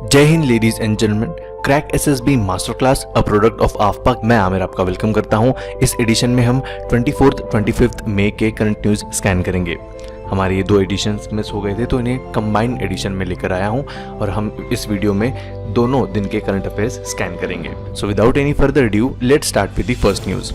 जय Hind ladies and gentleman, crack SSB master class a product of Afpak. मैं आमिर आपका welcome करता हूं। इस एडिशन में हम 24 मई के करंट न्यूज़ स्कैन करेंगे। हमारे ये दो एडिशंस मिस हो गए थे तो इन्हें कंबाइंड एडिशन में लेकर आया हूं और हम इस वीडियो में दोनों दिन के करंट अफेयर्स स्कैन करेंगे। So without any further due let's start with the first news.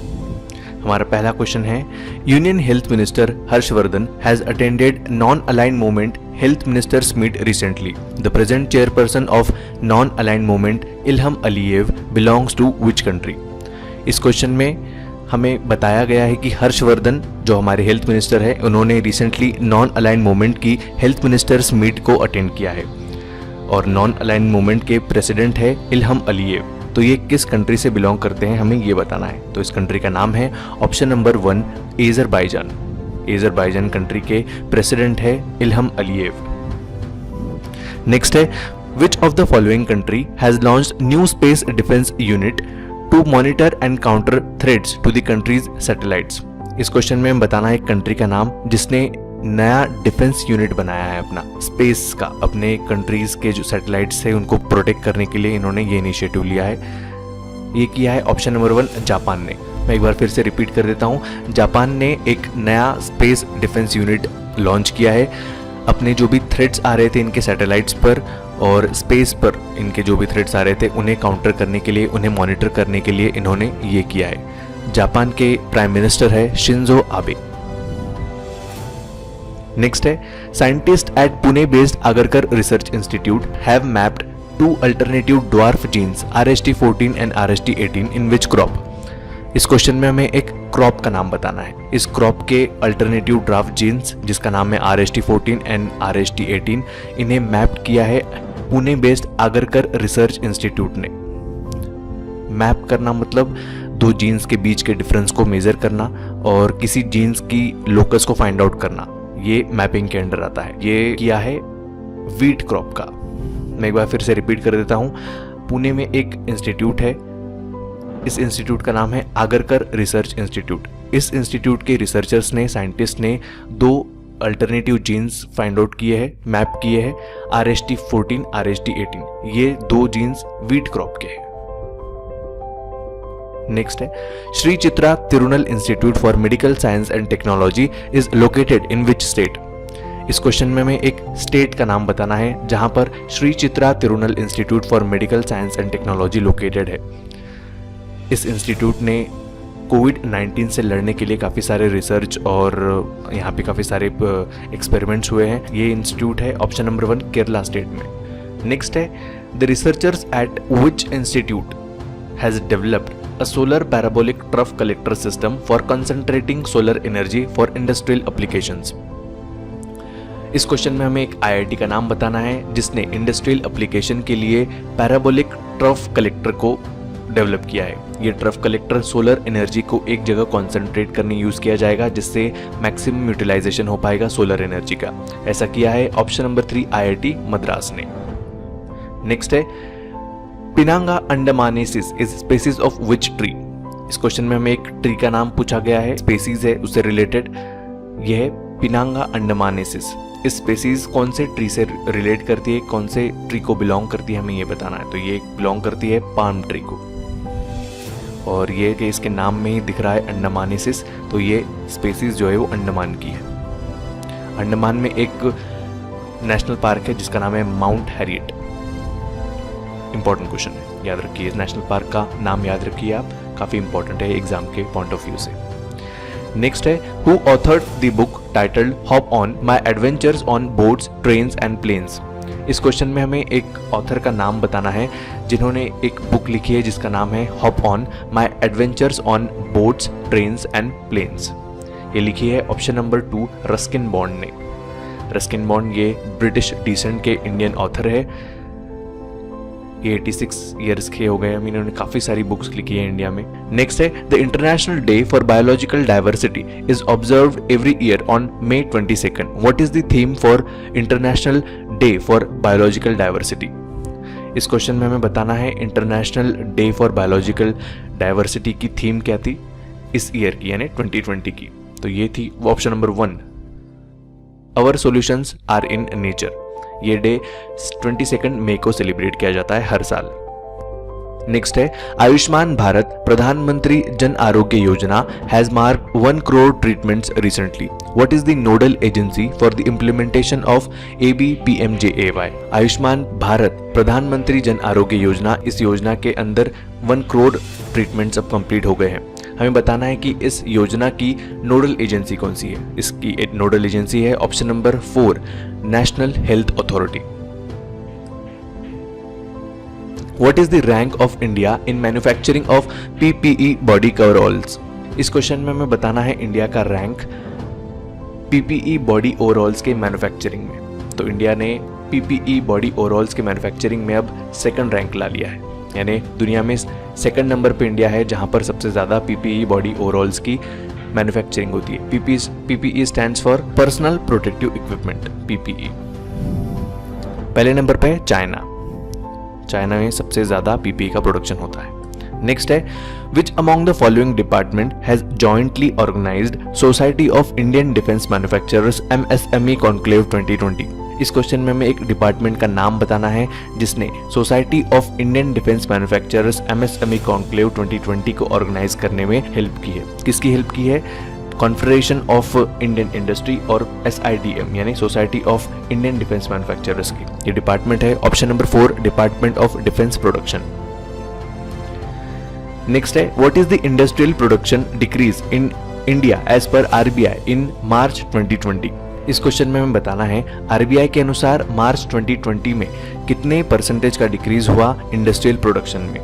हमारा पहला क्वेश्चन है, union health minister Harshvardhan has attended non aligned movement health ministers meet recently. The present chairperson of non aligned movement Ilham Aliyev belongs to which country. इस question में हमें बताया गया है कि हर्षवर्धन जो हमारे हेल्थ मिनिस्टर है उन्होंने रिसेंटली नॉन अलाइंड मूवमेंट की हेल्थ मिनिस्टर्स मीट को अटेंड किया है और नॉन अलाइंड मूवमेंट के प्रेसिडेंट है इल्हम अलीयेव। तो ये किस कंट्री से बिलोंग करते हैं हमें ये बताना है। तो इस कंट्री का नाम है option number 1 Azerbaijan. Azerbaijan country के प्रेसिडेंट है इल्हम अलीयेव। नेक्स्ट है, which of the following country has launched new space defence unit to monitor and counter threats to the country's satellites. इस क्वेश्चन में हम बताना है एक कंट्री का नाम जिसने नया डिफेंस यूनिट बनाया है अपना स्पेस का, अपने कंट्रीज के जो सैटेलाइट्स है उनको प्रोटेक्ट करने के लिए इन्होंने ये इनिशिएटिव लिया है। ये किया है ऑप्शन नंबर 1 जापान ने। मैं एक बार फिर से रिपीट कर देता हूँ, जापान ने एक नया स्पेस डिफेंस यूनिट लॉन्च किया है। अपने जो भी थ्रेट्स आ रहे थे इनके सैटेलाइट्स पर और स्पेस पर इनके जो भी थ्रेट्स आ रहे थे उन्हें काउंटर करने के लिए, उन्हें मॉनिटर करने के लिए इन्होंने ये किया है। जापान के प्राइम मिनिस्टर है शिंजो आबे। नेक्स्ट है, scientist at Pune based Agharkar research institute have mapped two alternative dwarf genes RST14 and RST18 in which crop. इस क्वेश्चन में हमें एक क्रॉप का नाम बताना है। इस क्रॉप के अल्टरनेटिव ड्वार्फ जीन्स जिसका नाम है RST14 एंड RST18 इन्हें मैप किया है Pune based Agharkar research institute ने। मैप करना मतलब दो जीन्स के बीच के डिफरेंस को मेजर करना और किसी जीन्स की लोकस को फाइंड आउट करना, ये मैपिंग के अंडर आता है। ये किया है वीट क्रॉप का। मैं एक बार फिर से रिपीट कर देता हूँ, पुणे में एक इंस्टीट्यूट है, इस इंस्टीट्यूट का नाम है आगरकर रिसर्च इंस्टीट्यूट। इस इंस्टीट्यूट के रिसर्चर्स ने, साइंटिस्ट ने दो अल्टरनेटिव जीन्स फाइंड आउट किए हैं, मैप किए हैं, RST14 RST18। ये दो जीन्स वीट क्रॉप के हैं। नेक्स्ट है, Shri Chitra Tirunal institute for medical science and technology is located in which state. इस क्वेश्चन में हमें एक स्टेट का नाम बताना है जहां पर Shri Chitra Tirunal institute for medical science and technology located है। इस इंस्टीट्यूट ने कोविड-19 से लड़ने के लिए काफ़ी सारे रिसर्च और यहाँ पे काफ़ी सारे एक्सपेरिमेंट्स हुए हैं। ये इंस्टीट्यूट है ऑप्शन नंबर 1 केरला स्टेट में। नेक्स्ट है, the researchers eight which institute has developed a solar parabolic trough collector system for concentrating solar energy for industrial applications। इस क्वेश्चन में हमें एक IIT का नाम बताना है जिसने इंडस्ट्रियल एप्लीकेशन के लिए पैराबोलिक ट्रफ कलेक्टर को डेवलप किया है। ये ट्रफ कलेक्टर सोलर एनर्जी को एक जगह कॉन्सेंट्रेट करने यूज किया जाएगा जिससे मैक्सिमम यूटिलाइजेशन हो पाएगा सोलर एनर्जी का। ऐसा किया है ऑप्शन नंबर 3 IIT मद्रास ने। नेक्स्ट है, Pinanga andamanensis is species of which tree. इस क्वेश्चन में हमें एक ट्री का नाम पूछा गया है, स्पीसीज है उससे रिलेटेड। यह है पिनांगा अंडमानेसिस। इस स्पीसीज कौन से ट्री से रिलेट करती है, कौन से ट्री को बिलोंग करती है, हमें ये बताना है। तो ये बिलोंग करती है पाम ट्री को और ये कि इसके नाम में ही दिख रहा है अंडमानेसिस, तो ये स्पीसीज जो है वो अंडमान की है। अंडमान में एक नेशनल पार्क है जिसका नाम है माउंट हैरियट। इंपॉर्टेंट क्वेश्चन है, याद रखिए। इस नेशनल पार्क का नाम याद रखिए आप, काफी इंपॉर्टेंट है एग्जाम के पॉइंट ऑफ व्यू से। नेक्स्ट है, who authored the book titled hop on my adventures on boats trains and planes. इस क्वेश्चन में हमें एक ऑथर का नाम बताना है जिन्होंने एक बुक लिखी है जिसका नाम है hop on my adventures on boats trains and planes. ये लिखी है ऑप्शन नंबर 2 रस्किन बॉन्ड ने। रस्किन बॉन्ड ये ब्रिटिश डिसेंट के इंडियन ऑथर है। ये 86 ईयर्स के हो गए, इन्होंने काफ़ी सारी बुक्स लिखी है इंडिया में। नेक्स्ट है, the international day for biological diversity is observed every year on May 22। What is the theme for international day for biological diversity. इस क्वेश्चन में हमें बताना है international day for biological diversity की थीम क्या थी इस ईयर की, यानी 2020 की। तो ये थी option number 1, our solutions are in nature. ये डे 22 मई को सेलिब्रेट किया जाता है हर साल। नेक्स्ट है आयुष्मान भारत प्रधानमंत्री Jan Arogya Yojana has mark 1 crore treatments recently. What is the nodal agency for the implementation of ABPMJAY? Ayushman Bharat प्रधानमंत्री जन आरोग्य योजना, इस योजना के अंदर 1 करोड़ ट्रीटमेंट्स अब कंप्लीट हो गए हैं। हमें बताना है कि इस योजना की नोडल एजेंसी कौन सी है। इसकी नोडल एजेंसी है option number 4 national health authority. What is the rank of India in manufacturing of PPE body coveralls? इस क्वेश्चन में हमें बताना है इंडिया का रैंक PPE बॉडी ओवरऑल्स के मैन्युफैक्चरिंग में। तो इंडिया ने PPE बॉडी ओवरऑल्स के मैन्युफैक्चरिंग में अब सेकंड रैंक ला लिया है, यानी दुनिया में सेकंड नंबर पे इंडिया है जहां पर सबसे ज़्यादा PPE बॉडी ओवरऑल्स की मैन्युफैक्चरिंग होती है। PPE stands for personal protective equipment, PPE। पहले नंबर पे चाइना में सबसे ज्यादा पीपीई का प्रोडक्शन होता है। नेक्स्ट है which among the following department has jointly organised society of Indian defence manufacturers MSME conclave 2020। इस क्वेश्चन में हमें एक डिपार्टमेंट का नाम बताना है जिसने society of Indian defence manufacturers MSME conclave 2020 को ऑर्गेनाइज करने में हेल्प की है। किसकी हेल्प की है? कॉन्फेडरेशन ऑफ इंडियन इंडस्ट्री और SIDM यानी society of Indian defence manufacturers की ये डिपार्टमेंट है। Option number 4 department of defence production. Next है what is the industrial production decrease in India as per RBI in March 2020? इस question में हमें बताना है RBI के अनुसार मार्च 2020 में कितने परसेंटेज का डिक्रीज हुआ इंडस्ट्रियल प्रोडक्शन में।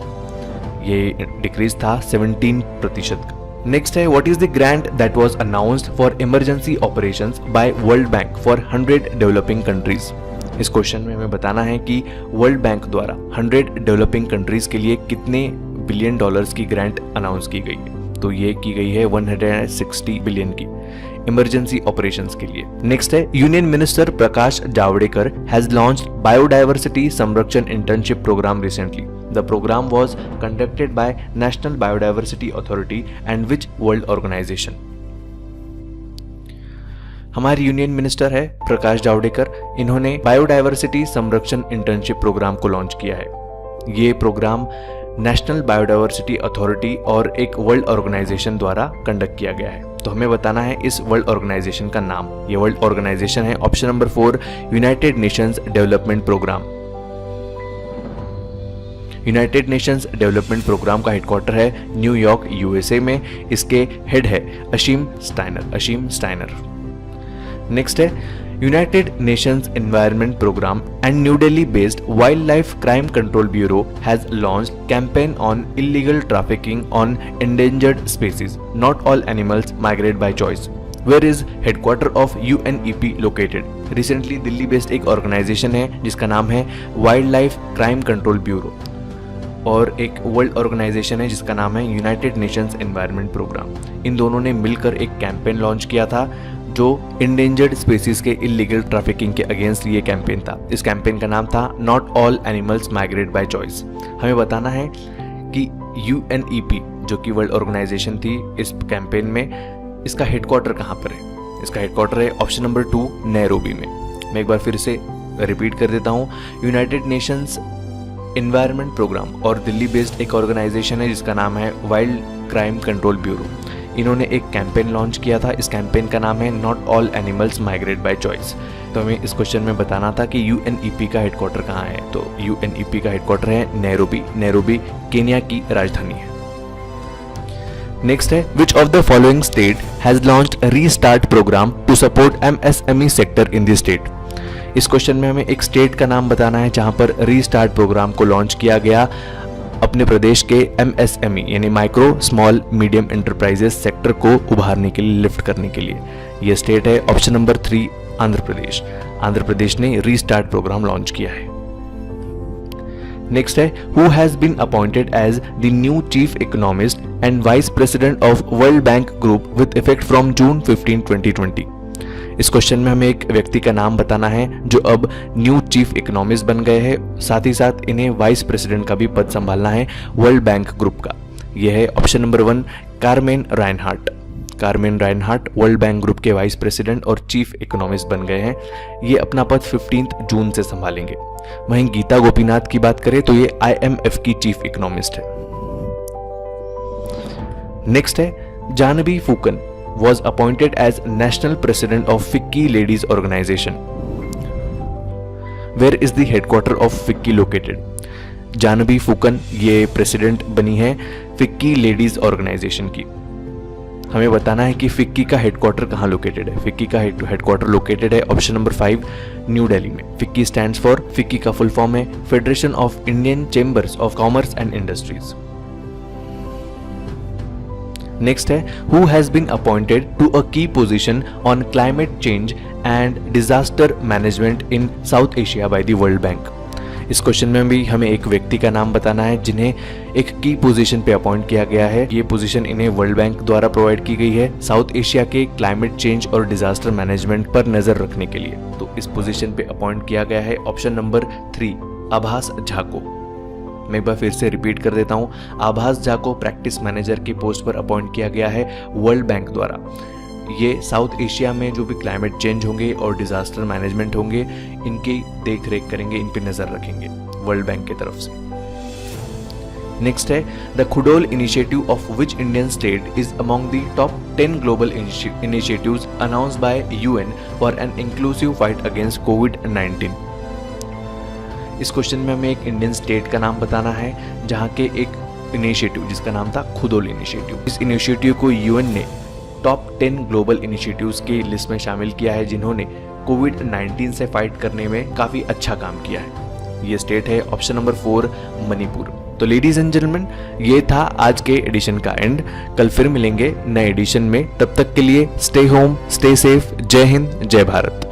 ये डिक्रीज था 17% का। नेक्स्ट है what is the grant that was announced for emergency operations by World Bank for 100 developing countries. इस क्वेश्चन में हमें बताना है कि वर्ल्ड बैंक द्वारा 100 डेवलपिंग कंट्रीज के लिए कितने बिलियन डॉलर्स की ग्रांट अनाउंस की गई है। तो ये की गई है 160 बिलियन की इमरजेंसी ऑपरेशंस के लिए। नेक्स्ट है union minister Prakash Javadekar has launched biodiversity Samrakshan internship programme recently. The program was conducted by National Biodiversity Authority and which world organization? हमारे यूनियन मिनिस्टर है प्रकाश जावड़ेकर, इन्होंने बायोडायवर्सिटी संरक्षण इंटर्नशिप प्रोग्राम को लॉन्च किया है। ये प्रोग्राम नेशनल बायोडायवर्सिटी अथॉरिटी और एक वर्ल्ड ऑर्गेनाइजेशन द्वारा कंडक्ट किया गया है। तो हमें बताना है इस वर्ल्ड ऑर्गेनाइजेशन का नाम। ये वर्ल्ड ऑर्गेनाइजेशन है option number 4 United Nations Development Programme. United Nations Development Programme का हेडक्वार्टर है न्यूयॉर्क USA में। इसके हेड है अशीम स्टाइनर। नेक्स्ट है United Nations Environment Programme and New Delhi based Wildlife Crime Control Bureau has launched campaign on illegal trafficking on endangered species, not all animals migrate by choice. Where is headquarter of UNEP located? Recently Delhi based एक organisation है जिसका नाम है wild life Crime Control bureau और एक world organisation है जिसका नाम है यूनाइटेड नेशंस एनवायरनमेंट प्रोग्राम। इन दोनों ने मिलकर एक कैंपेन लॉन्च किया था जो इंडेंजर्ड स्पीसीज के इलीगल ट्रैफिकिंग के अगेंस्ट ये कैंपेन था। इस कैंपेन का नाम था not all animals migrate by choice. हमें बताना है कि UNEP जो कि वर्ल्ड ऑर्गेनाइजेशन थी इस कैंपेन में, इसका हेडक्वार्टर कहाँ पर है? इसका हेडक्वार्टर है ऑप्शन नंबर 2 नैरोबी में। मैं एक बार फिर से रिपीट कर देता हूँ, यूनाइटेड नेशंस एनवायरनमेंट प्रोग्राम और दिल्ली बेस्ड एक ऑर्गेनाइजेशन है जिसका नाम है वाइल्ड क्राइम कंट्रोल ब्यूरो। इन्होंने एक कैंपेन लॉन्च किया था। इस कैंपेन का नाम है not all animals migrate by choice. तो हमें इस क्वेश्चन में बताना था कि UNEP का हेडक्वार्टर कहाँ है। तो UNEP का हेडक्वार्टर है नैरोबी केन्या की राजधानी है। नेक्स्ट है which of the following state has launched restart programme to support MSME sector in the state? इस क्वेश्चन में हमें एक स्टेट का नाम बताना है जहां पर रीस्टार्ट प्रोग्राम को लॉन्च किया गया अपने प्रदेश के MSME यानी micro small medium enterprises sector को उभारने के लिए, लिफ्ट करने के लिए। यह स्टेट है ऑप्शन नंबर 3 आंध्र प्रदेश। आंध्र प्रदेश ने रीस्टार्ट प्रोग्राम लॉन्च किया है। नेक्स्ट है who has been appointed as the new chief economist and vice president of World Bank group with effect from June 15, 2020। इस क्वेश्चन में हमें एक व्यक्ति का नाम बताना है जो अब न्यू चीफ इकोनॉमिस्ट बन गए हैं, साथ ही साथ इन्हें वाइस प्रेसिडेंट का भी पद संभालना है वर्ल्ड बैंक ग्रुप का। यह है option number 1 Carmen Reinhardt. Carmen Reinhardt world Bank group के वाइस प्रेसिडेंट और चीफ इकोनॉमिस्ट बन गए हैं। ये अपना पद 15 जून से संभालेंगे। वहीं गीता गोपीनाथ की बात करें तो ये IMF की चीफ इकोनॉमिस्ट है। नेक्स्ट है जानवी फूकन was appointed as national president of FICCI Ladies Organization. Where is the headquarter of FICCI located? Janvi फूकन ये प्रेसिडेंट बनी है FICCI लेडीज ऑर्गेनाइजेशन की। हमें बताना है कि FICCI का हेडक्वार्टर कहाँ लोकेटेड है। FICCI का हेडक्वार्टर लोकेटेड है ऑप्शन नंबर 5 न्यू दिल्ली में। FICCI स्टैंड्स फॉर, FICCI का फुल फॉर्म है federation of Indian chambers of commerce and industries. Next है who has been appointed to a key position on climate change and disaster management in South Asia by the World Bank. इस question में भी हमें एक व्यक्ति का नाम बताना है जिन्हें एक की पोजीशन पे अपॉइंट किया गया है। ये पोजीशन इन्हें वर्ल्ड बैंक द्वारा प्रोवाइड की गई है साउथ एशिया के क्लाइमेट चेंज और डिजास्टर मैनेजमेंट पर नजर रखने के लिए। तो इस पोजीशन पे अपॉइंट किया गया है ऑप्शन नंबर 3 आभास झा को। मैं एक बार फिर से रिपीट कर देता हूं, आभास झा को प्रैक्टिस मैनेजर की पोस्ट पर अपॉइंट किया गया है वर्ल्ड बैंक द्वारा। ये साउथ एशिया में जो भी क्लाइमेट चेंज होंगे और डिजास्टर मैनेजमेंट होंगे इनकी देख रेख करेंगे, इन पे नजर रखेंगे वर्ल्ड बैंक की तरफ से। नेक्स्ट है the Khudol initiative of which Indian state is among the top 10 global initiatives announced by UN for an inclusive fight against COVID. इस क्वेश्चन में हमें एक इंडियन स्टेट का नाम बताना है जहां के एक इनिशिएटिव जिसका नाम था खुदोल इनिशिएटिव। इस इनिशिएटिव को UN ने टॉप 10 ग्लोबल इनिशिएटिव्स की लिस्ट में शामिल किया है जिन्होंने कोविड-19 से फाइट करने में काफी अच्छा काम किया है। ये स्टेट है ऑप्शन नंबर 4 मणिपुर। तो लेडीज एंड जेंटलमैन ये था आज के एडिशन का एंड। कल फिर मिलेंगे नए एडिशन में, तब तक के लिए स्टे होम, स्टे सेफ। जय हिंद, जय भारत।